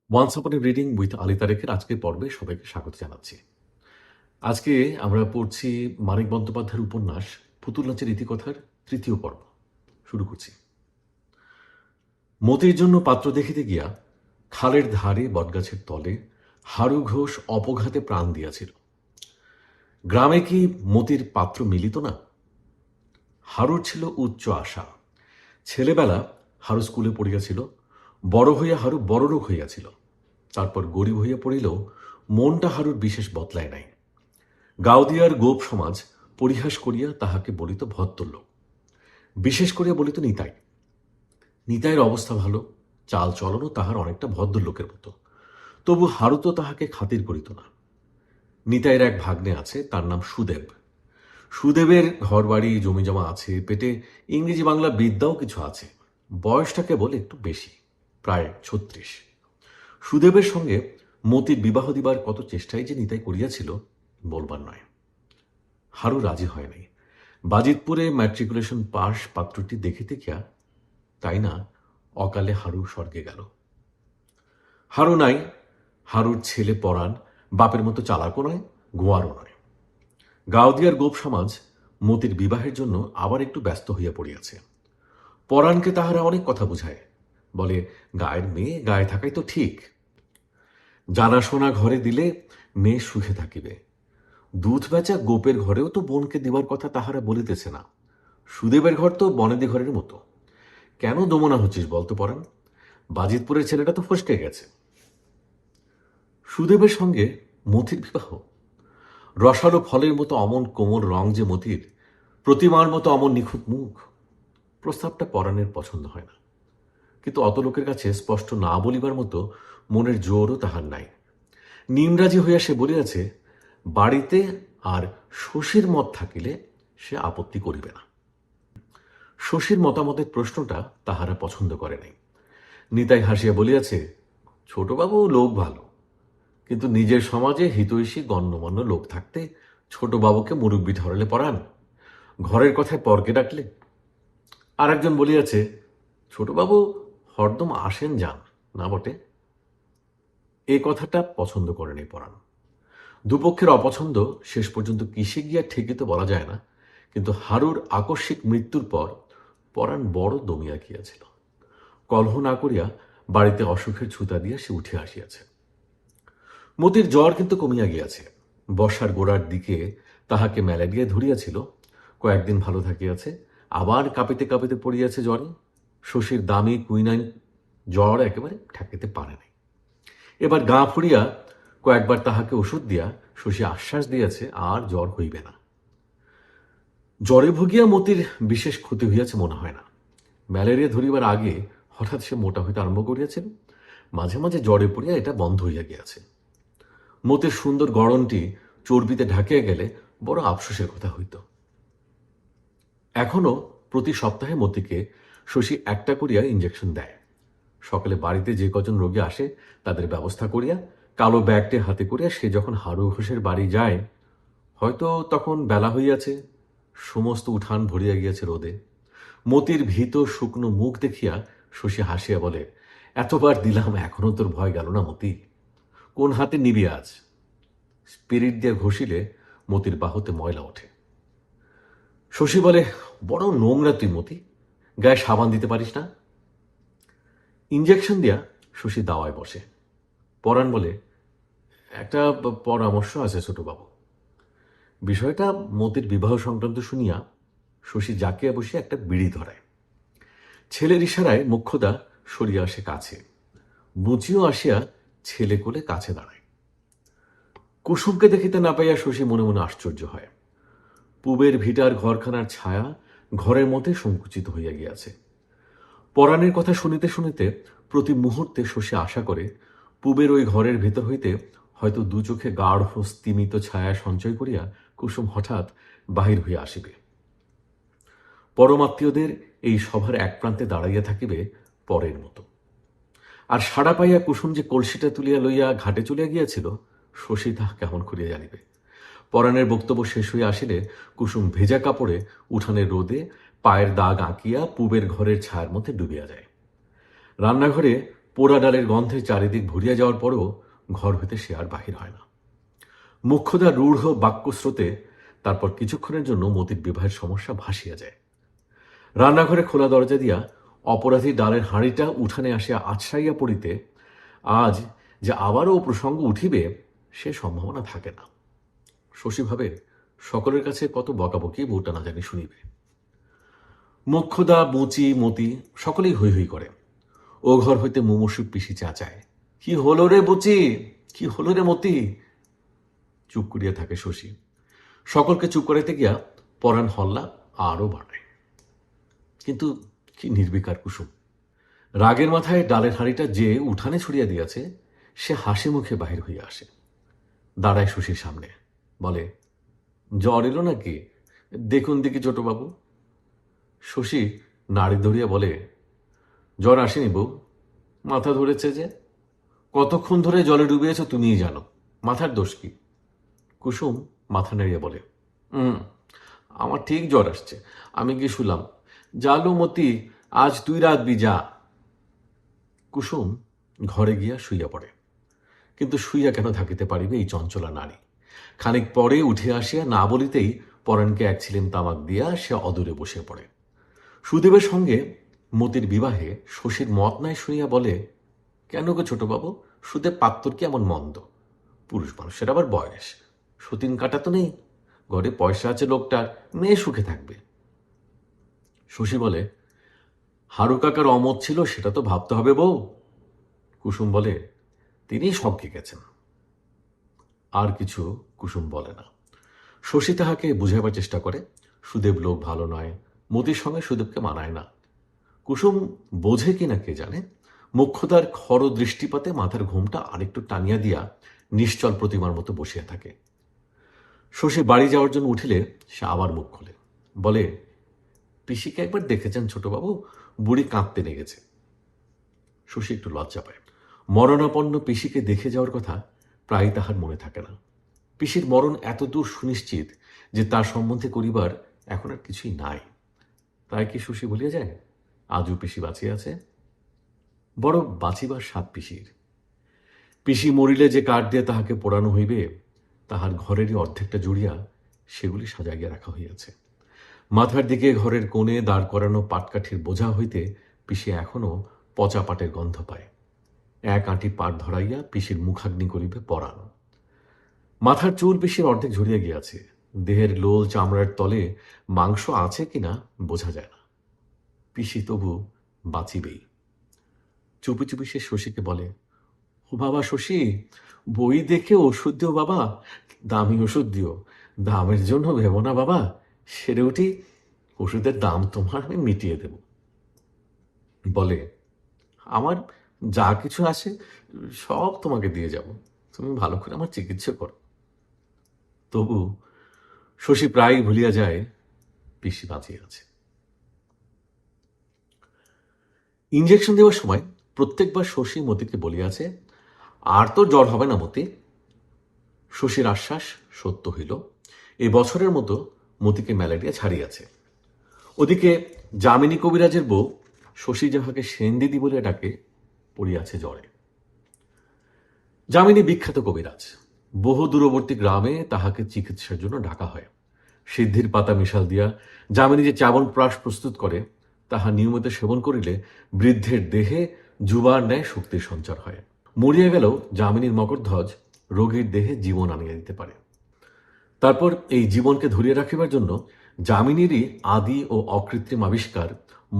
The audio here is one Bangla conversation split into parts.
Once upon A reading with Ali তারেকের আজকের পর্বে সবাইকে স্বাগত জানাচ্ছি। আজকে আমরা পড়ছি মানিক বন্দ্যোপাধ্যায়ের উপন্যাস পুতুল নাচের ইতিকথার তৃতীয় পর্ব। শুরু করছি। মতির জন্য পাত্র দেখিতে গিয়া খালের ধারে বটগাছের তলে হারু ঘোষ অপঘাতে প্রাণ দিয়াছিল। গ্রামে কি মতির পাত্র মিলিত না? হারুর ছিল উচ্চ আশা। ছেলেবেলা হারু স্কুলে পড়িয়াছিল, বড় হইয়া হারু বড়লোক হইয়াছিল। তারপর গরিব হইয়া পড়িলেও মনটা হারুর বিশেষ বদলায় নাই। গাওদিয়ার গোপ সমাজ পরিহাস করিয়া তাহাকে বলিত ভদ্রলোক, বিশেষ করিয়া বলিত নিতাই। নিতাইয়ের অবস্থা ভালো, চাল চলনও তাহার অনেকটা ভদ্রলোকের মতো, তবু হারু তো তাহাকে খাতির করিত না। নিতাইয়ের এক ভাগ্নে আছে, তার নাম সুদেব। সুদেবের ঘরবাড়ি জমিজমা আছে, পেটে ইংরেজি বাংলা বিদ্যাও কিছু আছে। বয়সটা কেবল একটু বেশি, প্রায় 36। সুদেবের সঙ্গে মতির বিবাহ দিবার কত চেষ্টাই যে নিতাই করিয়াছিল বলবার নয়। হারু রাজি হয় নাই। বাজিতপুরে ম্যাট্রিকুলেশন পাশ পাত্রটি দেখিতে গিয়া, তাই না, অকালে হারু স্বর্গে গেল। হারু নাই। হারুর ছেলে পরাণ বাপের মতো চালাকও নয়, গোয়ারও নয়। গাওদিয়ার গোপ সমাজ মতির বিবাহের জন্য আবার একটু ব্যস্ত হইয়া পড়িয়াছে। পরাণকে তাহারা অনেক কথা বুঝায়, বলে গায়ের মেয়ে গায়ে থাকাই তো ঠিক। জানাশোনা ঘরে দিলে মেয়ে সুখে থাকিবে। দুধ বেচা গোপের ঘরেও তো বোনকে দিবার কথা তাহারা বলিতেছে না। সুদেবের ঘর তো বনেদি ঘরের মতো। কেন দমনা হচ্ছিস বলতো পরাণ? বাজিতপুরের ছেলেটা তো ফসকে গেছে। সুদেবের সঙ্গে মতির বিবাহ? রসালো ফলের মতো অমন কোমল রং যে মতির, প্রতিমার মতো অমন নিখুঁত মুখ। প্রস্তাবটা পরাণের পছন্দ হয় না, কিন্তু অত লোকের কাছে স্পষ্ট না বলিবার মতো মনের জোরও তাহার নাই। নিমরাজি হইয়া সে বলিয়াছে, বাড়িতে আর শশীর মত থাকিলে সে আপত্তি করিবে না। শশীর মতামতের প্রশ্নটা তাহারা পছন্দ করে নাই। নিতাই হাসিয়া বলিয়াছে, ছোটবাবু লোক ভালো, কিন্তু নিজের সমাজে হিতৈষী গণ্যমান্য লোক থাকতে ছোটবাবুকে মুরব্বী ঠরালে পরান, ঘরের কথায় পরকে ডাকলে। আর একজন বলিয়াছে, ছোটবাবু হরদম আসেন যান না বটে। এ কথাটা পছন্দ করে নাই পরাণ। দুপক্ষের অপছন্দ শেষ পর্যন্ত কিসে গিয়া ঠেকিতে বলা যায় না, কিন্তু হারুর আকস্মিক মৃত্যুর পর পরাণ বড় দমিয়া গিয়াছিল। কলহ না করিয়া বাড়িতে অসুখের ছুতা দিয়া সে উঠে আসিয়াছে। মতির জ্বর কিন্তু কমিয়া গিয়াছে। বর্ষার গোড়ার দিকে তাহাকে ম্যালেরিয়া ধরিয়াছিল, কয়েকদিন ভালো থাকিয়াছে, আবার কাঁপিতে কাঁপিতে পড়িয়াছে জ্বরে। শশীর দামি কুইনাইন জ্বর একেবারে ঠেকাইতে পারে নাই। এবার গা ফুরিয়া কয়েকবার তাহাকে ওষুধ দিয়া শশী আশ্বাস দিয়াছে আর জ্বর হইবে না। জ্বরে ভুগিয়া মতির বিশেষ ক্ষতি হইয়াছে মনে হয় না। ম্যালেরিয়া ধরিবার আগে হঠাৎ সে মোটা হইতে আরম্ভ করিয়াছিল, মাঝে মাঝে জ্বরে পড়িয়া এটা বন্ধ হইয়া গিয়াছে। মতির সুন্দর গড়নটি চর্বিতে ঢাকিয়া গেলে বড় আফসোসের কথা হইত। এখনো প্রতি সপ্তাহে মতিকে শশী একটা করিয়া ইঞ্জেকশন দেয়। সকালে বাড়িতে যে কজন রোগী আসে তাদের ব্যবস্থা করিয়া কালো ব্যাগটি হাতে করিয়া সে যখন হারু ঘোষের বাড়ি যায়, হয়তো তখন বেলা হইয়াছে, সমস্ত উঠান ভরিয়া গিয়াছে রোদে। মতির ভীত শুকনো মুখ দেখিয়া শশী হাসিয়া বলে, এতবার দিলাম এখনো তোর ভয় গেল না মতি? কোন হাতে নিবি আজ? স্পিরিট দিয়ে ঘষিলে মতির বাহুতে ময়লা ওঠে। শশী বলে, বড় নোংরা তুই মতি, গায়ে সাবান দিতে পারিস না? ইঞ্জেকশন দিয়া শশী দাওয়ায় বসে। পরাণ বলে, একটা পরামর্শ আছে ছোটবাবু। বিষয়টা মতির বিবাহ সংক্রান্ত শুনিয়া শশী জাকিয়া বসিয়া একটা বিড়ি ধরায়। ছেলের ইশারায় মুখ্যদা সরিয়া আসে কাছে। বুঝিও আসিয়া ছেলে কোলে কাছে দাঁড়ায়। কুসুমকে দেখিতে না পাইয়া শশী মনে মনে আশ্চর্য হয়। পূবের ভিটার ঘরখানার ছায়া ঘরের মধ্যে সংকুচিত হইয়া গিয়াছে। পরাণের কথা শুনিতে শুনিতে প্রতি মুহূর্তে শশী আশা করে পূবের ওই ঘরের ভেতর হইতে হয়তো দু চোখে গাঢ় স্তিমিত ছায়া সঞ্চয় করিয়া কুসুম হঠাৎ বাহির হইয়া আসিবে। পরমাত্মীয়দের এই সভার এক প্রান্তে দাঁড়াইয়া থাকিবে পরের মতো। আর সাড়া পাইয়া কুসুম যে কলসিটা তুলিয়া লইয়া ঘাটে চলিয়া গিয়াছিল, শশী তাহা কেমন করিয়া জানিবে? পরাণের বক্তব্য শেষ হইয়া আসিলে কুসুম ভেজা কাপড়ে উঠানের রোদে পায়ের দাগ আঁকিয়া পূবের ঘরের ছায়ার মধ্যে ডুবিয়া যায়। রান্নাঘরে পোড়া ডালের গন্ধে চারিদিক ভরিয়া যাওয়ার পরও ঘর হইতে সে আর বাহির হয় না। মুখ্যদা রূঢ় বাক্যস্রোতে তারপর কিছুক্ষণের জন্য মতির বিবাহের সমস্যা ভাসিয়া যায়। রান্নাঘরে খোলা দরজা দিয়া অপরাধী ডালের হাঁড়িটা উঠানে আসিয়া আছড়াইয়া পড়িতে আজ যে আবারও প্রসঙ্গ উঠিবে সে সম্ভাবনা থাকে না। শশী ভাবে সকলের কাছে কত বকাবকি বউটা না জানি শুনিবে। মুখ্যদা, মুচি, মতি সকলেই হৈ হৈ করে। ও ঘর হইতে মুমুর্ষু পিসি চাচায়, কি হলো রে বুচি, কি হলো রে মতি? চুপ করিয়া থাকে শশী। সকলকে চুপ করাইতে গিয়া পরাণ হল্লা আরও বাড়ায়। কিন্তু কি নির্বিকার কুসুম। রাগের মাথায় ডালের হাঁড়িটা যে উঠানে ছড়িয়া দিয়াছে সে হাসি মুখে বাহির হইয়া আসে, দাঁড়ায় শশীর সামনে, বলে, জ্বর এলো নাকি? দেখুন দেখি ছোটবাবু। শশী নাড়ি ধরিয়া বলে, জ্বর আসেনি বউ, মাথা ধরেছে যে। কতক্ষণ ধরে জলে ডুবিয়েছ তুমিই জানো, মাথার দোষ কি? কুসুম মাথা নাড়িয়া বলে, আমার ঠিক জ্বর আসছে, আমি গিয়ে শুলাম। জালো মতি, আজ তুই রাতবি, যা। কুসুম ঘরে গিয়া শুইয়া পড়ে। কিন্তু শুইয়া কেন থাকিতে পারিবে এই চঞ্চলা নারী? খানিক পরে উঠে আসিয়া না বলিতেই পরাণকে এক ছিলিম তামাক দিয়া সে অদূরে বসে পড়ে। সুদেবের সঙ্গে মতির বিবাহে শশীর মত নাই শুনিয়া বলে, কেন গো ছোটবাবু, সুদেব পাত্তর কি এমন মন্দ? পুরুষ মানুষের আবার বয়স, সতীন কাটা তো নেই, ঘরে পয়সা আছে লোকটার, মেয়ে সুখে থাকবে। শশী বলে, হারু কাকার অমত ছিল সেটা তো ভাবতে হবে বউ। কুসুম বলে, তিনি সবকে গেছেন। আর কিছু কুসুম বলে না। শশী তাহাকে বুঝাইবার চেষ্টা করে, সুদেব লোক ভালো নয়, মতির সঙ্গে সুদেবকে মানায় না। কুসুম বোঝে কিনা কে জানে, মুখ্যদার খর দৃষ্টিপাতে মাথার ঘুমটা আরেকটু টানিয়া দিয়া নিশ্চল প্রতিমার মতো বসিয়া থাকে। শশী বাড়ি যাওয়ার জন্য উঠিলে সে আবার মুখ খোলে, বলে, পিসিকে একবার দেখেছেন ছোটবাবু, বুড়ি কাঁদতে লেগেছে। শশী একটু লজ্জা পায়। মরণাপন্ন পিসিকে দেখে যাওয়ার কথা প্রায় তাহার মনে থাকে না। পিসির মরণ এতদূর সুনিশ্চিত যে তার সম্বন্ধে করিবার এখন আর কিছুই নাই। তাই কি শশী বলিয়া যায় আজও পিসি বাঁচিয়া আছে? বড় বাঁচিবার স্বাদ পিসির। পিসি মরিলে যে কাঠ দিয়ে তাহাকে পোড়ানো হইবে তাহার ঘরেরই অর্ধেকটা জুড়িয়া সেগুলি সাজাইয়া রাখা হইয়াছে। মাথার দিকে ঘরের কোণে দাঁড় করানো পাটকাঠির বোঝা হইতে পিসি এখনো পচা পাটের গন্ধ পায়। এক আঁটি পাট ধরাইয়া পিসির মুখাগ্নি করিবে পরাণ। মাথার চুল পিসির অর্ধেক ঝরিয়া গিয়াছে, দেহের লোল চামড়ার তলে মাংস আছে কিনা বোঝা যায় না। পিসি তবু বাঁচিবেই। চুপি চুপি সে শশীকে বলে, ও বাবা শশী, বই দেখে ওষুধ দিও বাবা, দামি ওষুধ দিও, দামের জন্য ভেবো না বাবা, সেরে উঠি ওষুধের দাম তোমার আমি মিটিয়ে দেব। বলে, আমার যা কিছু আসে সব তোমাকে দিয়ে যাব, তুমি ভালো করে আমার চিকিৎসা করো। তবু শশী প্রায় ভুলিয়া যায় পিসি বাঁচিয়ে আছে। ইঞ্জেকশন দেওয়ার সময় প্রত্যেকবার শশী মতিকে বলিয়াছে, আর তো জ্বর হবে না মতি। শশীর আশ্বাস সত্য হইল। এই বছরের মতো মতিকে ম্যালেরিয়া ছাড়িয়াছে। ওদিকে যামিনী কবিরাজের বউ শশী যাহাকে সেনদিদি বলে ডাকে পড়িয়াছে জ্বরে। যামিনী বিখ্যাত কবিরাজ। বহু দূরবর্তী গ্রামে তাহাকে চিকিৎসার জন্য ডাকা হয়। সিদ্ধির পাতা মিশাল দিয়া যামিনী যে চাবনপ্রাশ প্রস্তুত করে তাহা নিয়মিত সেবন করিলে বৃদ্ধের দেহে যুবার ন্যায় শক্তির সঞ্চার হয়। মরিয়া গেলেও যামিনীর মকরধ্বজ রোগীর দেহে জীবন আনিয়া দিতে পারে। তারপর এই জীবনকে ধরিয়ে রাখিবার জন্য যামিনীরই আদি ও অকৃত্রিম আবিষ্কার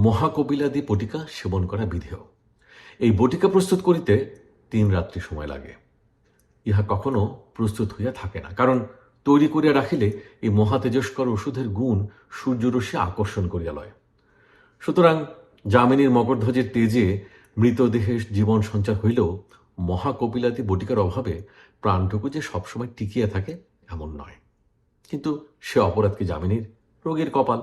মহাকপিলাদি বটিকা সেবন করা বিধেয়। এই বটিকা প্রস্তুত করিতে 3 রাত্রি সময় লাগে। ইহা কখনো প্রস্তুত হইয়া থাকে না, কারণ তৈরি করিয়া রাখিলে এই মহাতেজস্কর ওষুধের গুণ সূর্যরশ্মি আকর্ষণ করিয়া লয়। সুতরাং যামিনীর মকরধ্বজের তেজে মৃতদেহের জীবন সঞ্চার হইলেও মহাকপিলাদি বটিকার অভাবে প্রাণটুকু যে সবসময় টিকিয়া থাকে এমন নয়। কিন্তু সে অপরাধ কি যামিনীর? রোগীর কপাল।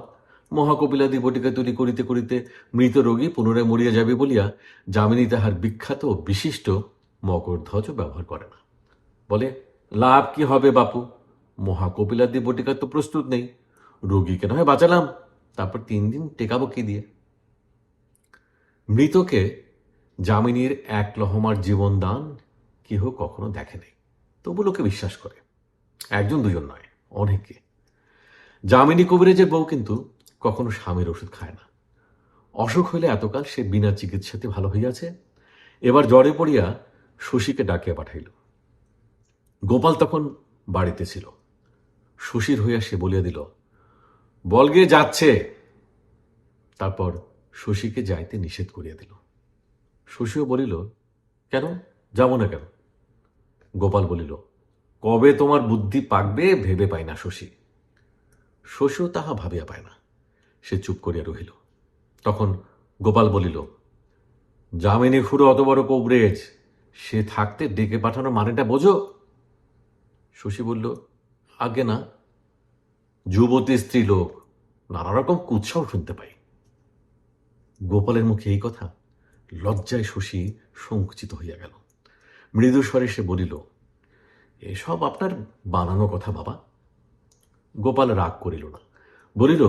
মহাকপিলাদি বটিকা তৈরি করিতে করিতে মৃত রোগী পুনরায় মরিয়া যাবে বলিয়া যামিনী তাহার বিখ্যাত ও বিশিষ্ট মকরধ্বজও ব্যবহার করে না। বলে, লাভ কি হবে বাপু, মহাকপিলাদি বটিকা তো প্রস্তুত নেই, রোগীকে নয় বাঁচালাম, তারপর 3 দিন টেকাবো কি দিয়ে? মৃতকে যামিনীর এক লহমার জীবন দান কেহ কখনো দেখে নাই, তবু লোকে বিশ্বাস করে। একজন দুজন নয়, অনেকে। যামিনী কবিরাজের বউ কিন্তু কখনো স্বামীর ওষুধ খায় না। অসুখ হইলে এতকাল সে বিনা চিকিৎসাতে ভালো হইয়াছে, এবার জ্বরে পড়িয়া শশীকে ডাকিয়া পাঠাইল। গোপাল তখন বাড়িতে ছিল। শশীর হইয়া সে বলিয়া দিল, বলগে যাচ্ছে। তারপর শশীকে যাইতে নিষেধ করিয়া দিল। শশীও বলিল, কেন যাব না কেন? গোপাল বলিল, কবে তোমার বুদ্ধি পাকবে ভেবে পাই না শশী। শশীও তাহা ভাবিয়া পায় না, সে চুপ করিয়া রহিল। তখন গোপাল বলিল, যামিনী খুড়ো অত বড় কবরেজ, সে থাকতে ডেকে পাঠানো মানেটা বোঝো? শশী বলল, আগে না। যুবতী স্ত্রী লোক, নানা রকম কুৎসাও শুনতে পাই। গোপালের মুখে এই কথা লজ্জায় শশী সংকুচিত হইয়া গেল। মৃদুস্বরে সে বলিল, এসব আপনার বানানো কথা বাবা। গোপাল রাগ করিল না, বলিল,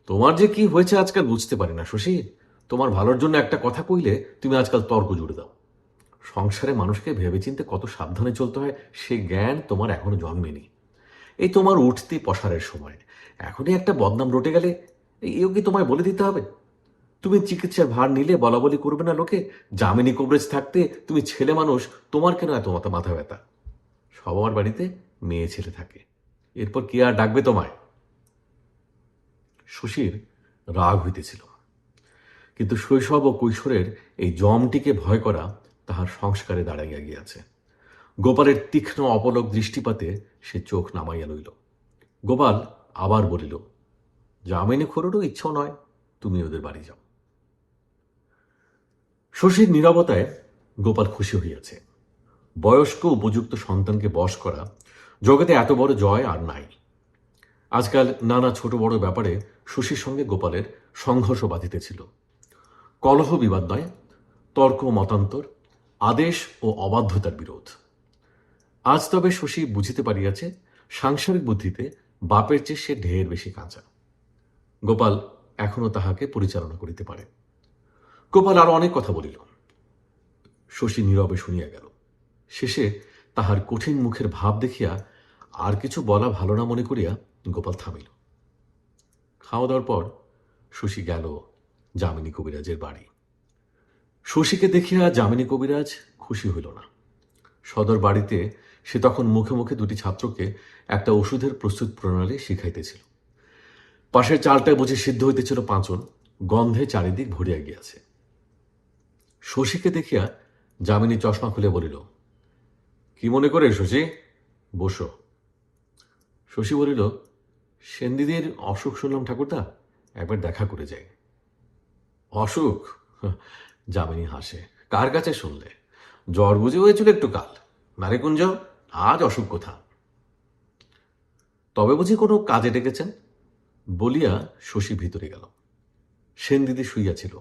তোমার যে কি হয়েছে আজকাল বুঝতে পারি না শশী। তোমার ভালোর জন্য একটা কথা কইলে তুমি আজকাল তর্ক জুড়ে দাও। সংসারে মানুষকে ভেবেচিন্তে কত সাবধানে চলতে হয় সে জ্ঞান তোমার এখনো জন্মেনি। এই তোমার উঠতি পসারের সময় এখনই একটা বদনাম রটে গেলে এও কি তোমায় বলে দিতে হবে? তুমি চিকিৎসার ভার নিলে বলা বলি করবে না লোকে? যামিনী কবরেজ থাকতে তুমি ছেলে মানুষ, তোমার কেন এত মাথা ব্যথা? সবার বাড়িতে মেয়ে ছেলে থাকে, এরপর কে আর ডাকবে তোমায়? শশীর রাগ হইতেছিল, কিন্তু শৈশব ও কৈশোরের এই জমটিকে ভয় করা তাহার সংস্কারে দাঁড়াইয়া গিয়াছে। গোপালের তীক্ষ্ণ অপলক দৃষ্টিপাতে সে চোখ নামাইয়া লইল। গোপাল আবার বলিল, যামিনী খুড়োরও ইচ্ছাও নয় তুমি ওদের বাড়ি যাও। শশীর নীরবতায় গোপাল খুশি হইয়াছে। বয়স্ক উপযুক্ত সন্তানকে বশ করা জগতে এত বড় জয় আর নাই। আজকাল নানা ছোট বড় ব্যাপারে শশীর সঙ্গে গোপালের সংঘর্ষ বাধিতেছিল। কলহ বিবাদ নয়, তর্ক মতান্তর, আদেশ ও অবাধ্যতার বিরোধ। আজ তবে শশী বুঝিতে পারিয়াছে সাংসারিক বুদ্ধিতে বাপের চেয়ে সে ঢের বেশি কাঁচা। গোপাল এখনো তাহাকে পরিচালনা করিতে পারে। গোপাল আরো অনেক কথা বলিল। শশী নীরবে শুনিয়া গেল। শেষে তাহার কঠিন মুখের ভাব দেখিয়া আর কিছু বলা ভালো না মনে করিয়া গোপাল থামিল। খাওয়া দাওয়ার পর শশী গেল যামিনী কবিরাজের বাড়ি। শশীকে দেখিয়া যামিনী কবিরাজ খুশি হইল না। সদর বাড়িতে সে তখন মুখে মুখে দুটি ছাত্রকে একটা ওষুধের প্রস্তুত প্রণালী শিখাইতেছিল। পাশের চালটায় বুঝি সিদ্ধ হইতেছিল পাঁচন, গন্ধে চারিদিক ভরিয়া গিয়াছে। শশীকে দেখিয়া যামিনী চশমা খুলে বলিল, কি মনে করে শশী? বসো। শশী বলিল, সেনদিদির অসুখ শুনলাম ঠাকুরদা, একবার দেখা করে যাই। অসুখ? যামিনী হাসে, কার কাছে শুনলে? জ্বর বুঝে হয়েছিল একটু কাল, নারে কুঞ্জ, আজ অসুখ কোথা? তবে বুঝি কোনো কাজে ডেকেছেন? বলিয়া শশী ভিতরে গেল। সেনদিদি শুইয়াছিল,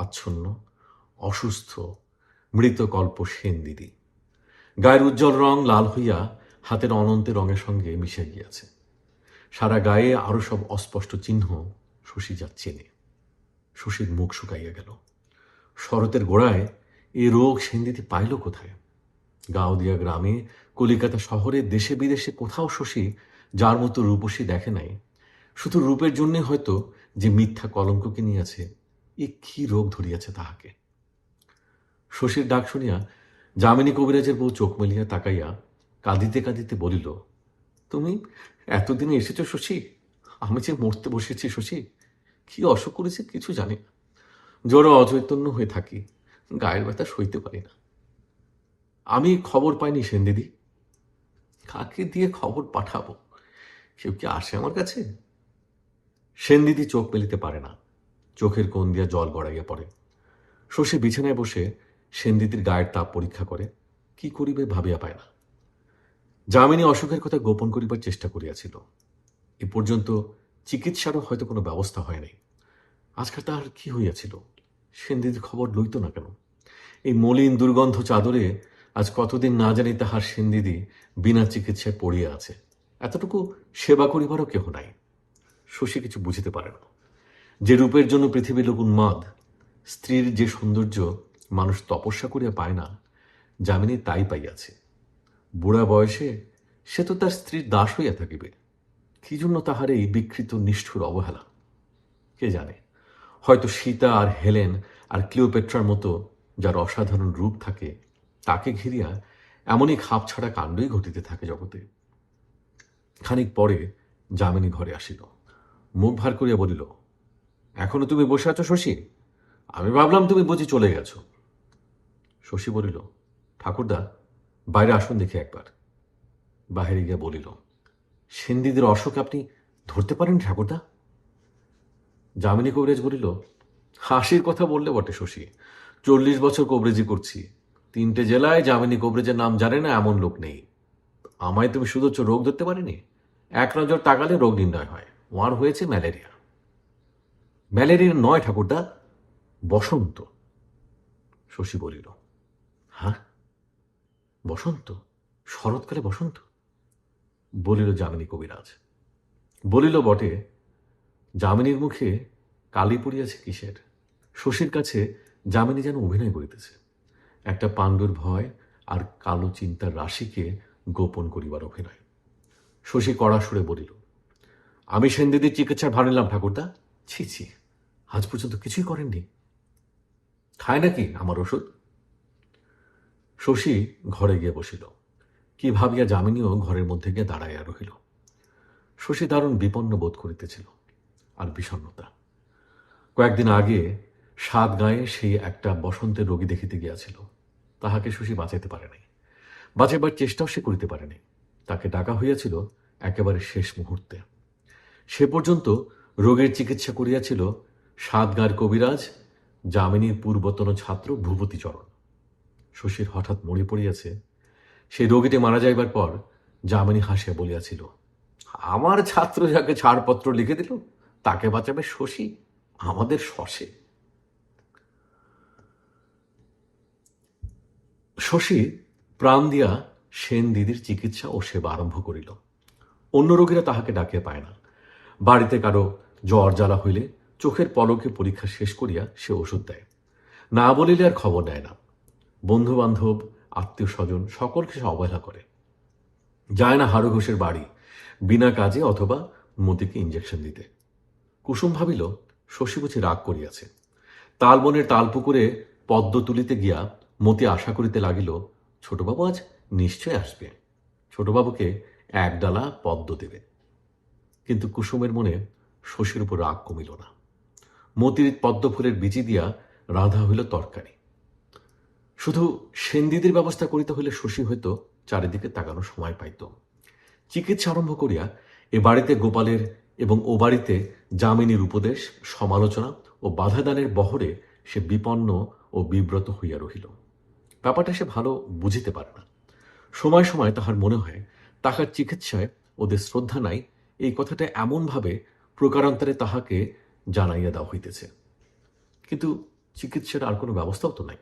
আচ্ছন্ন, অসুস্থ, মৃতকল্প সেনদিদি। গায়ের উজ্জ্বল রং লাল হইয়া হাতের অনন্তের রঙের সঙ্গে মিশে গিয়াছে। সারা গায়ে আরো সব অস্পষ্ট চিহ্ন শশী যা চেনে। শশীর মুখ শুকাইয়া গেল। শরতের গোড়ায় এ রোগ সেনদিদি পাইল কোথায়? গাঁওদিয়া গ্রামে, কলিকাতা শহরে, দেশে বিদেশে কোথাও শশী যার মতো রূপসী দেখে নাই। শুধু রূপের জন্যে হয়তো যে মিথ্যা কলঙ্ককে নিয়েছে, এ কি রোগ ধরিয়াছে তাহাকে। শশীর ডাক শুনিয়া যামিনী কবিরাজের বউ চোখ মেলিয়া তাকাইয়া কাঁদিতে কাঁদিতে বলিল, তুমি এতদিনে এসেছ শশী? আমি যে মরতে বসেছি শশী, কি অসুখ করেছে কিছু জানি না। জ্বরে অচৈতন্য হয়ে থাকি, গায়ের ব্যথা সইতে পারি না। আমি খবর পাইনি সেনদিদি, কাকে দিয়ে খবর পাঠাবো? কেউ কি আসে আমার কাছে? সেনদিদি চোখ মেলিতে পারে না, চোখের কোণ দিয়া জল গড়াইয়া পড়ে। শশী বিছানায় বসে সেনদিদির গায়ের তাপ পরীক্ষা করে, কি করিবে ভাবিয়া পায় না। যামিনী অসুখের কথা গোপন করিবার চেষ্টা করিয়াছিল, এ পর্যন্ত চিকিৎসারও হয়তো কোনো ব্যবস্থা হয় নাই। আজকাল তাহার কি হইয়াছিল? সেনদিদির খবর লইত না কেন? এই মলিন দুর্গন্ধ চাদরে আজ কতদিন না জানি তাহার সেনদিদি বিনা চিকিৎসায় পড়িয়া আছে। এতটুকু সেবা করিবারও কেহ নাই। শশী কিছু বুঝিতে পারে না। যে রূপের জন্য পৃথিবীর লোক উন্মাদ, স্ত্রীর যে সৌন্দর্য মানুষ তপস্যা করিয়া পায় না, যামিনী তাই পাইয়াছে। বুড়া বয়সে সে তো তার স্ত্রীর দাস হইয়া থাকিবে। কি জন্য তাহার এই বিকৃত নিষ্ঠুর অবহেলা? কে জানে, হয়তো সীতা আর হেলেন আর ক্লিওপেট্রার মতো যার অসাধারণ রূপ থাকে, তাকে ঘিরিয়া এমনই খাপছাড়া কাণ্ডই ঘটিতে থাকে জগতে। খানিক পরে যামিনী ঘরে আসিল, মুখ ভার করিয়া বলিল, এখনো তুমি বসে আছো শশী? আমি ভাবলাম তুমি বুঝি চলে গেছো। শশী বলিল, ঠাকুরদা, বাইরে আসুন দেখি একবার। বাহিরে গিয়া বলিল, সেনদিদির অশোক আপনি ধরতে পারেন ঠাকুরদা? যামিনী কবিরাজ বলিল, হাসির কথা বললে বটে শশী, 40 বছর কবরেজি করছি, 3টে জেলায় যামিনী কবরেজের নাম জানে না এমন লোক নেই। আমায় তুমি শুধু রোগ ধরতে পারিনি, এক নজর তাকালে রোগ নির্ণয় হয়। ওয়ার হয়েছে ম্যালেরিয়া। ম্যালেরিয়া নয় ঠাকুরদা, বসন্ত। শশী বলিল, হ্যাঁ, বসন্ত? শরৎকালে বসন্ত? বলিল যামিনী কবিরাজ। বলিল বটে, যামিনীর মুখে কালি পড়িয়াছে কিসের? শশীর কাছে যামিনী যেন অভিনয় করিতেছে, একটা পাণ্ডুর ভয় আর কালো চিন্তার রাশিকে গোপন করিবার অভিনয়। শশী কড়া সুরে বলিল, আমি সেনদিদির চিকিৎসার ভার নিলাম ঠাকুরদা। ছি ছি, আজ পর্যন্ত কিছুই করেননি। খায় নাকি আমার ওষুধ? শশী ঘরে গিয়ে বসিল। কি ভাবিয়া যামিনীও ঘরের মধ্যে গিয়ে দাঁড়াইয়া রহিল। শশী দারুণ বিপন্ন বোধ করিতেছিল, আর বিষণ্ণতা। কয়েকদিন আগে সাতগাঁয়ে সেই একটা বসন্তের রোগী দেখিতে গিয়াছিল। তাহাকে শশী বাঁচাইতে পারে নাই, বাঁচাইবার চেষ্টাও সে করিতে পারে নাই। তাকে ডাকা হইয়াছিল একেবারে শেষ মুহূর্তে। সে পর্যন্ত রোগের চিকিৎসা করিয়াছিল সাতগাঁর কবিরাজ, যামিনীর পূর্বতন ছাত্র ভূপতিচরণ। শশীর হঠাৎ মনে পড়িয়াছে, সেই রোগীটি মারা যাইবার পর যামিনী হাসিয়া বলিয়াছিল, আমার ছাত্র যাকে ছাড়পত্র লিখে দিল তাকে বাঁচাবে শশী, আমাদের শশে। শশী প্রাণ দিয়া সেন দিদির চিকিৎসা ও সেবা আরম্ভ করিল। অন্য রোগীরা তাহাকে ডাকিয়া পায় না। বাড়িতে কারো জ্বর জ্বালা হইলে চোখের পলকে পরীক্ষা শেষ করিয়া সে ওষুধ দেয়, না বলিলে আর খবর নেয় না। বন্ধু বান্ধব, আত্মীয় স্বজন সকলকে সে অবহেলা করে। যায় না হাড়ু ঘোষের বাড়ি বিনা কাজে অথবা মতিকে ইঞ্জেকশন দিতে। কুসুম ভাবিল শশী বুঝি রাগ করিয়াছে। তালবনের তালপুকুরে পদ্ম তুলিতে গিয়া মতি আশা করিতে লাগিল, ছোটবাবু আজ নিশ্চয় আসবে, ছোটবাবুকে এক ডালা পদ্ম দেবে। কিন্তু কুসুমের মনে শশীর উপর রাগ কমিল না। মতির পদ্মফুলের বিচি দিয়া রাঁধা হইল তরকারি। শুধু সেনদিদির ব্যবস্থা করিতে হইলে শশী হয়তো চারিদিকে তাকানোর সময় পাইত। চিকিৎসা আরম্ভ করিয়া এ বাড়িতে গোপালের এবং ও বাড়িতে যামিনীর উপদেশ, সমালোচনা ও বাধাদানের বহরে সে বিপন্ন ও বিব্রত হইয়া রহিল। ব্যাপারটা সে ভালো বুঝিতে পারে না। সময় সময় তাহার মনে হয় তাহার চিকিৎসায় ওদের শ্রদ্ধা নাই, এই কথাটা এমনভাবে প্রকারান্তরে তাহাকে জানাইয়া দেওয়া হইতেছে। কিন্তু চিকিৎসার আর কোনো ব্যবস্থাও তো নাই।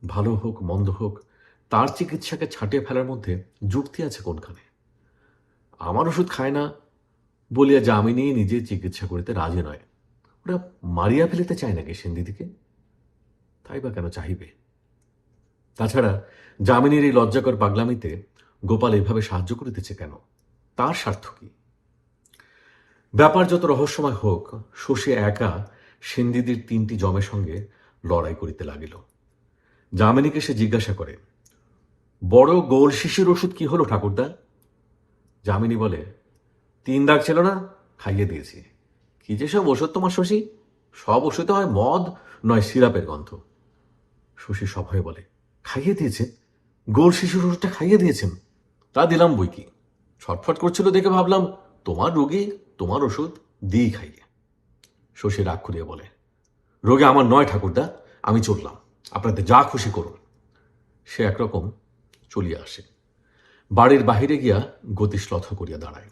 ভালো হোক মন্দ হোক, তার চিকিৎসাকে ছাটিয়ে ফেলার মধ্যে যুক্তি আছে কোনখানে? আমার ওষুধ খায় না বলিয়া যামিনী নিজে চিকিৎসা করিতে রাজি নয়। ওরা মারিয়া ফেলিতে চায় নাকি সেনদিদিকে? তাই বা কেন চাহিবে? তাছাড়া যামিনীর এই লজ্জাকর পাগলামিতে গোপাল এভাবে সাহায্য করিতেছে কেন? তার স্বার্থ কি? ব্যাপার যত রহস্যময় হোক, শশী একা সেনদিদির 3টি জমের সঙ্গে লড়াই করিতে লাগিল। যামিনীকে সে জিজ্ঞাসা করে, বড় গোল শিশির ওষুধ কি হলো ঠাকুরদা? যামিনী বলে, 3 দাগ ছিল না, খাইয়ে দিয়েছি। কি যে সব ওষুধ তোমার শশী, সব ওষুধে হয় মদ নয় সিরাপের গন্ধ। শশী সভয়ে বলে, খাইয়ে দিয়েছেন? গোল শিশুর ওষুধটা খাইয়ে দিয়েছেন? তা দিলাম বই কি, ছটফট করছিল দেখে ভাবলাম তোমার রোগী, তোমার ওষুধ দিই খাইয়ে। শশী রাগ করিয়া বলে, রোগে আমার নয় ঠাকুরদা, আমি চললাম, আপনাদের যা খুশি করুন। সে একরকম চলিয়া আসে। বাড়ির বাহিরে গিয়া গতিশ্লথ করিয়া দাঁড়ায়।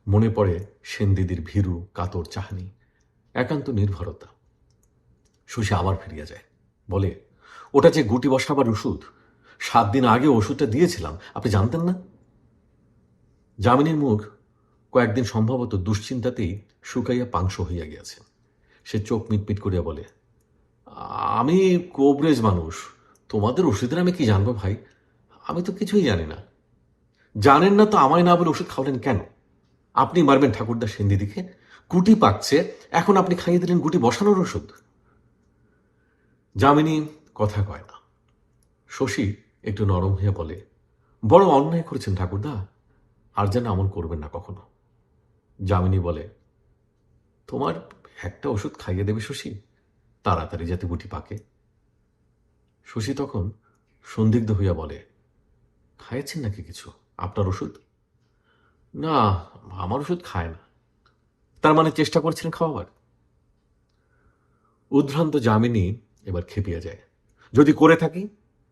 মনে পড়ে সেনদিদির ভীরু কাতর চাহনি, একান্ত নির্ভরতা। শশী আবার ফিরিয়া যায়, বলে, ওটা যে গুটি বসাবার ওষুধ, 7 দিন আগে ওষুধটা দিয়েছিলাম, আপনি জানতেন না? যামিনীর মুখ কয়েকদিন সম্ভবত দুশ্চিন্তাতেই শুকাইয়া পাংশ হইয়া গিয়াছে। সে চোখ মিটমিট করিয়া বলে, আমি কোবরেজ মানুষ, তোমাদের ওষুধের আমি কি জানবো ভাই? আমি তো কিছুই জানি না। জানেন না তো আমায় না বলে ওষুধ খাওয়ালেন কেন? আপনি মারবেন ঠাকুরদা সেনদিদিকে? গুটি পাকছে, এখন আপনি খাইয়ে দিলেন গুটি বসানোর ওষুধ। যামিনী কথা কয় না। শশী একটু নরম হয়ে বলে, বড় অন্যায় করেছেন ঠাকুরদা, আর যেন এমন করবেন না কখনো। যামিনী বলে, তোমার একটা ওষুধ খাইয়ে দেবে শশী, তাড়াতাড়ি যাতে গুটি পাকে। শশী তখন সন্দিগ্ধ হইয়া বলে, খাইয়েছেন নাকি কিছু আপনার ওষুধ? না, আমার ওষুধ খায় না। তার মানে চেষ্টা করছিলেন খাওয়াবার? উদ্ভ্রান্ত যামিনী এবার খেপিয়া যায়। যদি করে থাকি?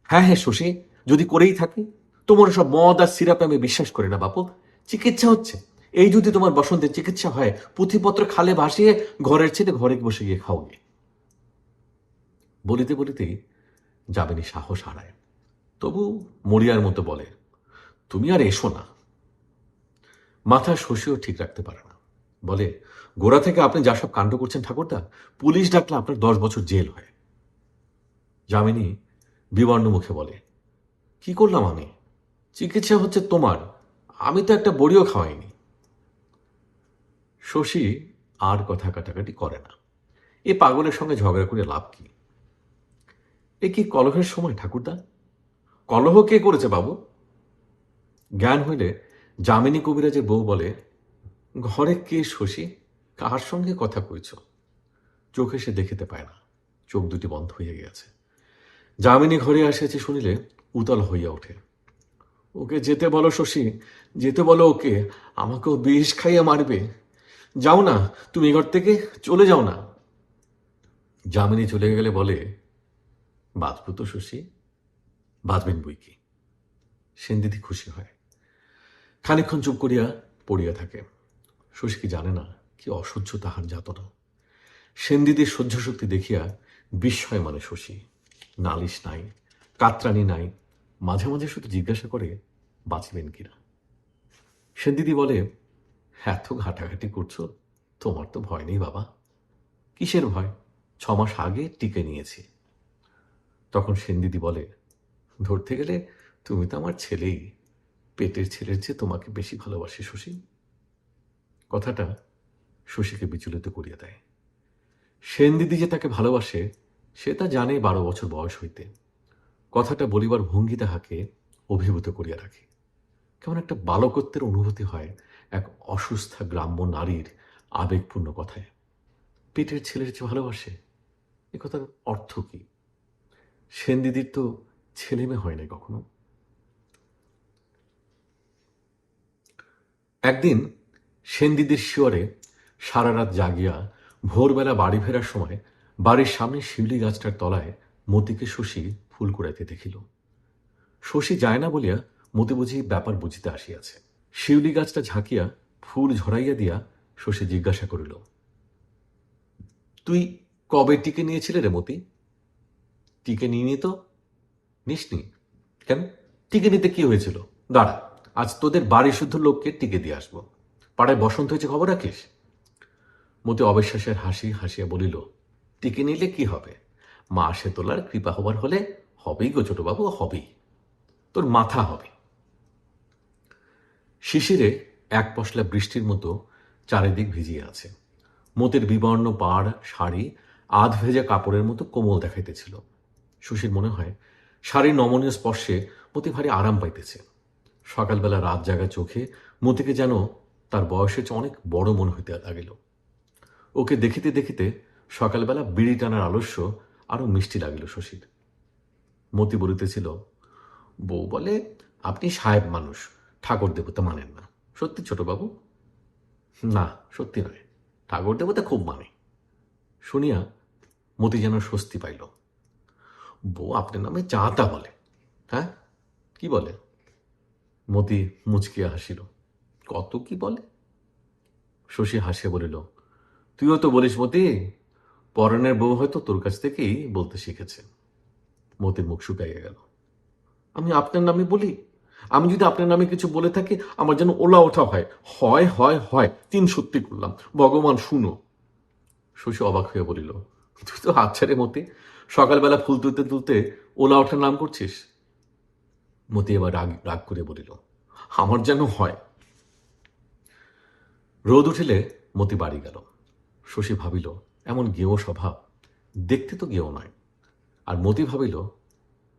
হ্যাঁ হ্যাঁ শশী, যদি করেই থাকি। তোমার সব মদ আর সিরাপে আমি বিশ্বাস করি না বাপু। চিকিৎসা হচ্ছে, এই যদি তোমার বসন্তের চিকিৎসা হয়, পুঁথিপত্র খালে ভাসিয়ে ঘরের ছেলে ঘরে বসে গিয়ে খাও গে। বলিতে বলিতেই যামিনী সাহস হারায়, তবু মরিয়ার মতো বলে, তুমি আর এসো না। মাথা শশীও ঠিক রাখতে পারে না, বলে, গোড়া থেকে আপনি যা সব কাণ্ড করছেন ঠাকুরদা, পুলিশ ডাকলে আপনার 10 বছর জেল হয়। যামিনী বিবর্ণ মুখে বলে, কি করলাম আমি? চিকিৎসা হচ্ছে তোমার, আমি তো একটা বড়িও খাওয়াইনি। শশী আর কথা কাটাকাটি করে না। এ পাগলের সঙ্গে ঝগড়া করে লাভ কি? এ কি কলহের সময় ঠাকুরদা? কলহ কে করেছে বাবু? জ্ঞান হইলে যামিনী কবিরাজের বউ বলে, ঘরে কে শশী, কার সঙ্গে কথা কইছ? চোখে সে দেখিতে পায় না, চোখ দুটি বন্ধ হইয়া গিয়াছে। যামিনী ঘরে আসিয়াছে শুনিলে উতল হইয়া ওঠে। ওকে যেতে বলো শশী, যেতে বলো ওকে, আমাকেও বিষ খাইয়া মারবে। যাও না, তুমি ঘর থেকে চলে যাও না। যামিনী চলে গেলে বলে, বাঁচব তো শশী? বাঁচবেন বই কি। সেনদিদি খুশি হয়, খানিকক্ষণ চুপ করিয়া পড়িয়া থাকে। শশী কি জানে না কি অসহ্য তাহার যাতনা। সেনদিদির সহ্য শক্তি দেখিয়া বিস্ময় মানে শশী। নালিশ নাই, কাতরানি নাই, মাঝে মাঝে শুধু জিজ্ঞাসা করে, বাঁচবেন কিনা। সেনদিদি বলে, এত ঘাটাঘাটি করছো, তোমার তো ভয় নেই বাবা। কিসের ভয়? 6 মাস আগে টিকে নিয়েছি। তখন সেনদিদি বলে, ধরতে গেলে তুমি তো আমার ছেলেই, পেটের ছেলের চেয়ে তোমাকে বেশি ভালোবাসি শশী। কথাটা শশীকে বিচলিত করিয়া দেয়। সেনদিদি যে তাকে ভালোবাসে সে তা জানে 12 বছর বয়স হইতে। কথাটা বলিবার ভঙ্গি তাহাকে অভিভূত করিয়া রাখে। কেমন একটা বালকত্বের অনুভূতি হয় এক অসুস্থা গ্রাম্য নারীর আবেগপূর্ণ কথায়। পেটের ছেলের চেয়ে ভালোবাসে, এ কথার অর্থ কি? সেনদিদির তো ছেলে মেয়ে হয় না কখনো। একদিন সেনদিদির শিয়রে সারা রাত জাগিয়া ভোরবেলা বাড়ি ফেরার সময় বাড়ির সামনে শিউলি গাছটার তলায় মতিকে শশী ফুল কুড়াইতে দেখিল। শশী যায় না বলিয়া মতি বুঝি ব্যাপার বুঝিতে আসিয়াছে। শিউলি গাছটা ঝাঁকিয়া ফুল ঝরাইয়া দিয়া শশী জিজ্ঞাসা করিল, তুই কবে টিকে নিয়েছিলে রে মতি? টিকে নিইনি তো। নিসনি কেন? টিকে নিতে কি হয়েছিল? দাঁড়া, আজ তোদের বাড়ি শুদ্ধ লোককে টিকে দিয়ে আসবো। পাড়ায় বসন্ত হয়েছে খবর রাখিস? মতি অবিশ্বাসের হাসি হাসিয়া বলিল, টিকে নিলে কি হবে? মা সে তোলার কৃপা হবার হলে হবেই গো ছোটবাবু, হবেই। তোর মাথা হবে। শিশিরে এক পশলা বৃষ্টির মতো চারিদিক ভিজিয়ে আছে। মতির বিবর্ণ পাড় শাড়ি আধ ভেজা কাপড়ের মতো কোমল দেখাইতেছিল। শশীর মনে হয় শাড়ির নমনীয় স্পর্শে মতি ভারী আরাম পাইতেছে। সকালবেলা রাত জাগা চোখে মতিকে যেন তার বয়সের চেয়ে অনেক বড় মনে হইতে লাগিল। ওকে দেখিতে দেখিতে সকালবেলা বিড়ি টানার আলস্য আরো মিষ্টি লাগিল শশীর। মতি বলিতেছিল, বউ বলে আপনি সাহেব মানুষ, ঠাকুর দেবতা মানেন না। সত্যি ছোটবাবু? না, সত্যি নয়, ঠাকুর দেবতা খুব মানে। শুনিয়া মতি যেন স্বস্তি পাইল। বউ আপনার নামে যা তা বলে। হ্যাঁ, কি বলে? মতি মুচকিয়া হাসিল। কত কি বলে। শশী হাসিয়া বলিল, তুইও তো বলিস মতি, পরাণের বউ হয়তো তোর কাছ থেকেই বলতে শিখেছে। মতির মুখ শুকাইয়া গেল। আমি আপনার নামে বলি? আমি যদি আপনার নামে কিছু বলে থাকি আমার যেন ওলা ওঠা হয়। হয় হয় হয়, 3 সত্যি করলাম, ভগবান শুনো। শশী অবাক হইয়া বলিল, তুই তো আচ্ছা রে মতি, সকালবেলা ফুল তুলতে তুলতে ওলা ওঠার নাম করছিস? মতি এবার রাগ রাগ করে বলিল, আমার যেন হয়। রোদ উঠিলে মতি বাড়ি গেল। শশী ভাবিল, এমন গেঁয়ো স্বভাব, দেখতে তো গেঁয়ো নয়। আর মতি ভাবিল,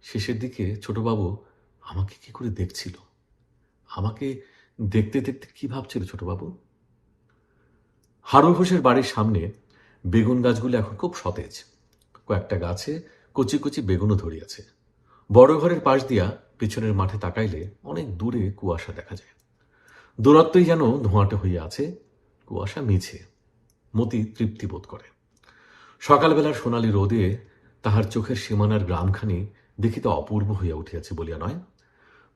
শেষের দিকে ছোটবাবু আমাকে কি করে দেখছিল, আমাকে দেখতে দেখতে কি ভাবছিল ছোটবাবু। হারুন ঘোষের বাড়ির সামনে বেগুন গাছগুলো এখন খুব সতেজ। কয়েকটা গাছে কচি কচি বেগুনও ধরিয়াছে। বড় ঘরের পাশ দিয়া পিছনের মাঠে তাকাইলে অনেক দূরে কুয়াশা দেখা যায়। দূরত্বই যেন ধোঁয়াটে হইয়া আছে, কুয়াশা মিছে। মতি তৃপ্তি বোধ করে। সকালবেলার সোনালি রোদে তাহার চোখের সীমানার গ্রামখানি দেখিতে অপূর্ব হইয়া উঠিয়াছে বলিয়া নয়,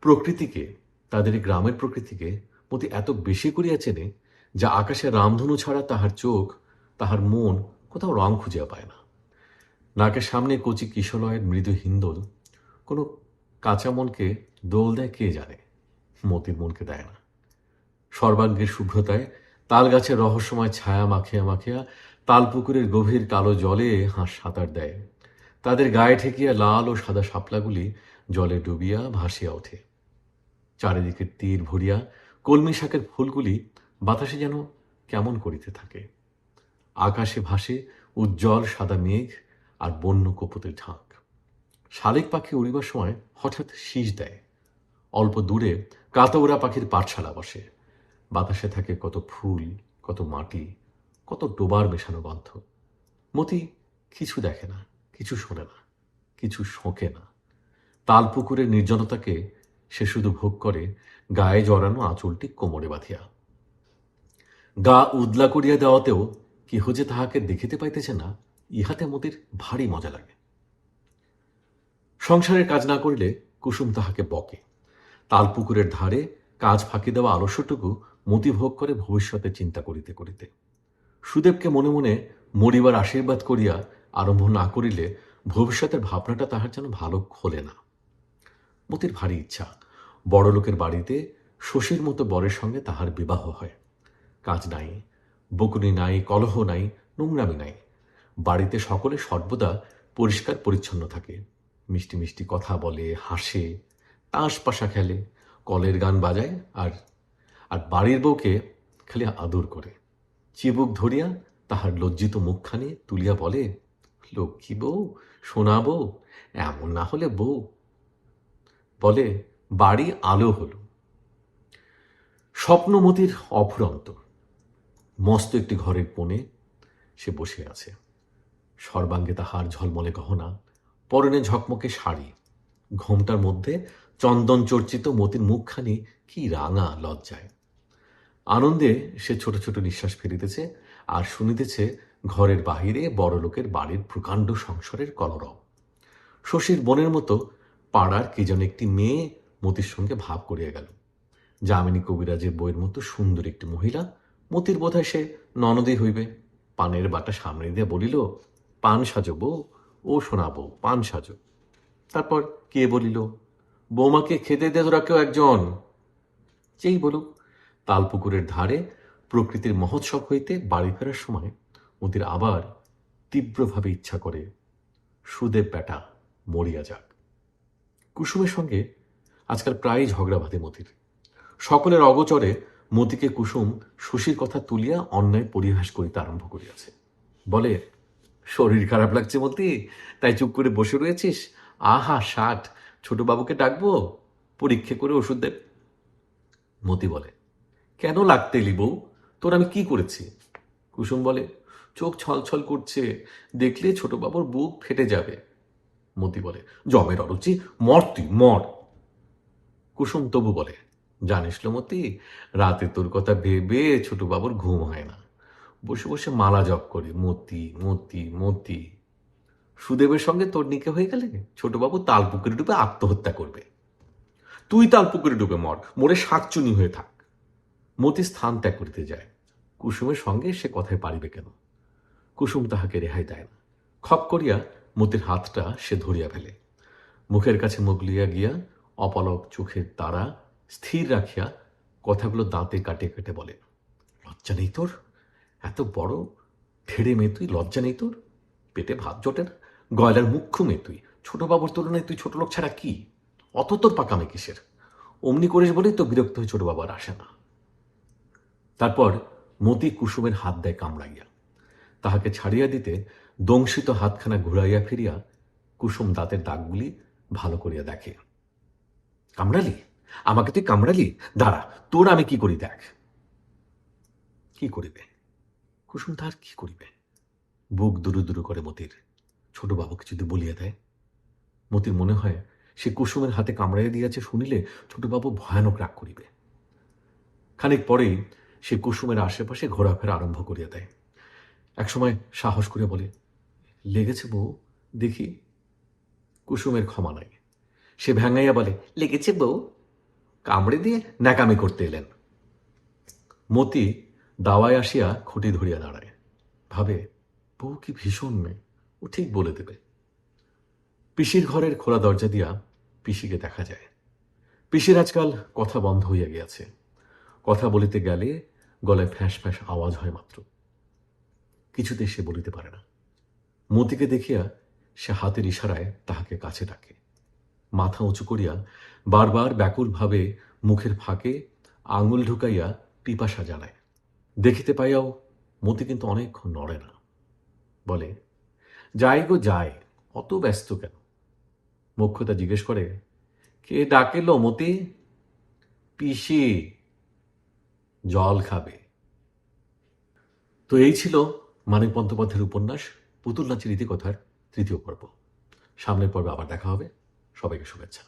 প্রকৃতিকে, তাদের এই গ্রামের প্রকৃতিকে মতি এত বেশি করিয়া চেনে, যা আকাশে রামধনু ছাড়া তাহার চোখ, তাহার মন কোথাও রং খুঁজিয়া পায় না। নাকের সামনে কচি কিশলয়ের মৃদু হিন্দোল কোনো কাঁচা মনকে দোল দেয় কে জানে, মতির মনকে দেয় না। সর্বাঙ্গের শুভ্রতায় তাল গাছের রহস্যময় ছায়া মাখিয়া মাখিয়া তালপুকুরের গভীর কালো জলে হাঁস সাঁতার দেয়। তাদের গায়ে ঠেকিয়া লাল ও সাদা শাপলাগুলি জলে ডুবিয়া ভাসিয়া ওঠে। চারিদিকের তীর ভরিয়া কলমি শাকের ফুলগুলি বাতাসে যেন কেমন করিতে থাকে। আকাশে ভাসে উজ্জ্বল সাদা মেঘ আর বন্য কপোতের ঝাঁক। শালিক পাখি উড়িবার সময় হঠাৎ শীষ দেয়। অল্প দূরে কাতৌরা পাখির পাঠশালা বসে। বাতাসে থাকে কত ফুল, কত মাটি, কত ডোবার মেশানো গন্ধ। মতি কিছু দেখে না, কিছু শোনে না, কিছু শোকে না। তালপুকুরের নির্জনতাকে সে শুধু ভোগ করে গায়ে জড়ানো আঁচলটি কোমরে বাঁধিয়া। গা উদলা করিয়া দেওয়াতেও কেহ যে তাহাকে দেখিতে পাইতেছে না, ইহাতে মতির ভারী মজা লাগে। সংসারের কাজ না করিলে কুসুম তাহাকে বকে। তালপুকুরের ধারে কাজ ফাঁকি দেওয়া আলস্যটুকু মতি ভোগ করে ভবিষ্যতে চিন্তা করিতে করিতে। সুদেবকে মনে মনে মরিবার আশীর্বাদ করিয়া আরম্ভ না করিলে ভবিষ্যতের ভাবনাটা তাহার যেন ভালো খোলে না। মতির ভারী ইচ্ছা বড় লোকের বাড়িতে শশীর মতো বরের সঙ্গে তাহার বিবাহ হয়। কাজ নাই, বকুনি নাই, কলহ নাই, নোংরামি নাই। বাড়িতে সকলে সর্বদা পরিষ্কার পরিচ্ছন্ন থাকে, মিষ্টি মিষ্টি কথা বলে, হাসে, তাস পাশা খেলে, কলের গান বাজায়, আর আর বাড়ির বউকে খালি আদর করে। চিবুক ধরিয়া তাহার লজ্জিত মুখখানি তুলিয়া বলে, লক্ষ্মী বউ, সোনা বউ, এমন না হলে বউ। বলে, বাড়ি আলো হলো। স্বপ্নমতির অফুরন্ত। মস্ত একটি ঘরের কোণে সে বসে আছে। সর্বাঙ্গে তাহার ঝলমলে গহনা, পরনে ঝকমকে শাড়ি, ঘোমটার মধ্যে চন্দন চর্চিত মতির মুখখানি কি রাঙা লজ্জায়। আনন্দে সে ছোট ছোট নিঃশ্বাস ফেলিতেছে আর শুনিতেছে ঘরের বাহিরে বড় লোকের বাড়ির প্রকাণ্ড সংসারের কলরব। শশীর বোনের মতো পাড়ার কে যেন একটি মেয়ে মতির সঙ্গে ভাব করিয়া গেল। যামিনী কবিরাজের বইয়ের মতো সুন্দর একটি মহিলা, মতির বোধহয় সে ননদই হইবে। পানের বাটা সামনে দিয়ে বলিল, পান সাজো বউ, ও শোনাবো পান সাজো। তারপর কে বলিল, বৌমাকে খেতে দে তোরা কেউ একজন। যেই বলুক, তালপুকুরের ধারে প্রকৃতির মহোৎসব হইতে বাড়ি ফেরার সময় মতির আবার তীব্রভাবে ইচ্ছা করে সুদেব বেটা মরিয়া যাক। কুসুমের সঙ্গে আজকাল প্রায়ই ঝগড়া বাঁধে মতির। সকলের অগোচরে মতিকে কুসুম শশীর কথা তুলিয়া অন্যায় পরিহাস করিতে আরম্ভ করিয়াছে। বলে, শরীর খারাপ লাগছে মতি, তাই চুপ করে বসে রয়েছিস? আহা ষাট, ছোটবাবুকে ডাকবো, পরীক্ষা করে ওষুধ দেব। মতি বলে, কেন লাগতে এলি বউ, তোর আমি কি করেছি? কুসুম বলে, চোখ ছলছল করছে, দেখলে ছোটবাবুর বুক ফেটে যাবে। মতি বলে, জমের অরুচি, মর তুই মর। কুসুম তবু বলে, জানিস লো মতি, রাতে তোর কথা ভেবে ছোটবাবুর ঘুম হয় না, বসে বসে মালা জপ করে মতি মতি মতি। সুদেবের সঙ্গে তোর নিকে হয়ে গেলে ছোটবাবু তালপুকুরে ডুবে আত্মহত্যা করবে। তুই তালপুকুরে ডুবে মর, মরে শাকচুনি হয়ে থাক। মতি স্থান ত্যাগ করিতে যায়। কুসুমের সঙ্গে সে কথায় পারিবে কেন? কুসুম তাহাকে রেহাই দেয় না। খপ করিয়া মতির হাতটা সে ধরিয়া ফেলে। মুখের কাছে মুখ লিয়া গিয়া অপলক চোখের তারা স্থির রাখিয়া কথাগুলো দাঁতে কাটে কেটে বলে, লজ্জা নেই তোর? এত বড় ঠেড়ে মেয়ে তুই, লজ্জা নেই তোর? পেটে ভাত জোটে না, গয়লার মুখ্য মেয়ে তুই, ছোট বাবুর তুলনায় তুই ছোট লোক ছাড়া কি? অত তোর পাকামে কিসের? অমনি করিস বলেই তো বিরক্ত হয়ে ছোট বাবু আর আসে না। তারপর মতি কুসুমের হাত দেয় কামড়াইয়া। তাহাকে ছাড়িয়া দিতে দংশিত হাতখানা ঘুরাইয়া ফিরিয়া কুসুম দাঁতের দাগগুলি ভালো করিয়া দেখে। কামড়ালি? আমাকে তুই কামড়ালি? দাঁড়া, তোর আমি কি করি দেখ। কি করিবে? কুসুম তাহার কি করিবে? বুক দুরু দুরু করে মতির। ছোট বাবুকে যদি বলিয়া দেয়? মতির মনে হয় সে কুসুমের হাতে কামড়াইয়া দিয়াছে শুনিলে ছোটবাবু ভয়ানক রাগ করিবে। খানিক পরেই সে কুসুমের আশেপাশে ঘোরাফেরা আরম্ভ করিয়া দেয়। একসময় সাহস করে বলে, লেগেছে বউ, দেখি। কুসুমের ক্ষমা নাই। সে ভ্যাঙাইয়া বলে, লেগেছে বউ? কামড়ে দিয়ে ন্যাকামি করতে এলেন। মতি দাওয়ায় আসিয়া খুঁটি ধরিয়া দাঁড়ায়। ভাবে, বউ কি ভীষণ মেয়ে, ও ঠিক বলে দেবে। পিসির ঘরের খোলা দরজা দিয়া পিসিকে দেখা যায়। পিসির আজকাল কথা বন্ধ হইয়া গিয়াছে। কথা বলিতে গেলে গলায় ফ্যাঁস ফ্যাঁস আওয়াজ হয় মাত্র। কিছুতেই সে বলিতে পারে না। মতিকে দেখিয়া সে হাতের ইশারায় তাহাকে কাছে ডাকে। মাথা উঁচু করিয়া বারবার ব্যাকুলভাবে মুখের ফাঁকে আঙুল ঢুকাইয়া পিপাসা জানায়। দেখিতে পাইয়াও মতি কিন্তু অনেকক্ষণ নড়ে না। বলে, যাই গো যাই, অত ব্যস্ত কেন? মোক্ষদা জিজ্ঞেস করে, কে ডাকেল মতি? পিসি, জল খাবে। তো এই ছিল মানিক বন্দ্যোপাধ্যায়ের উপন্যাস পুতুল নাচের ইতিকথার 3য় পর্ব। সামনের পর্বে আবার দেখা হবে। সবাইকে শুভেচ্ছা।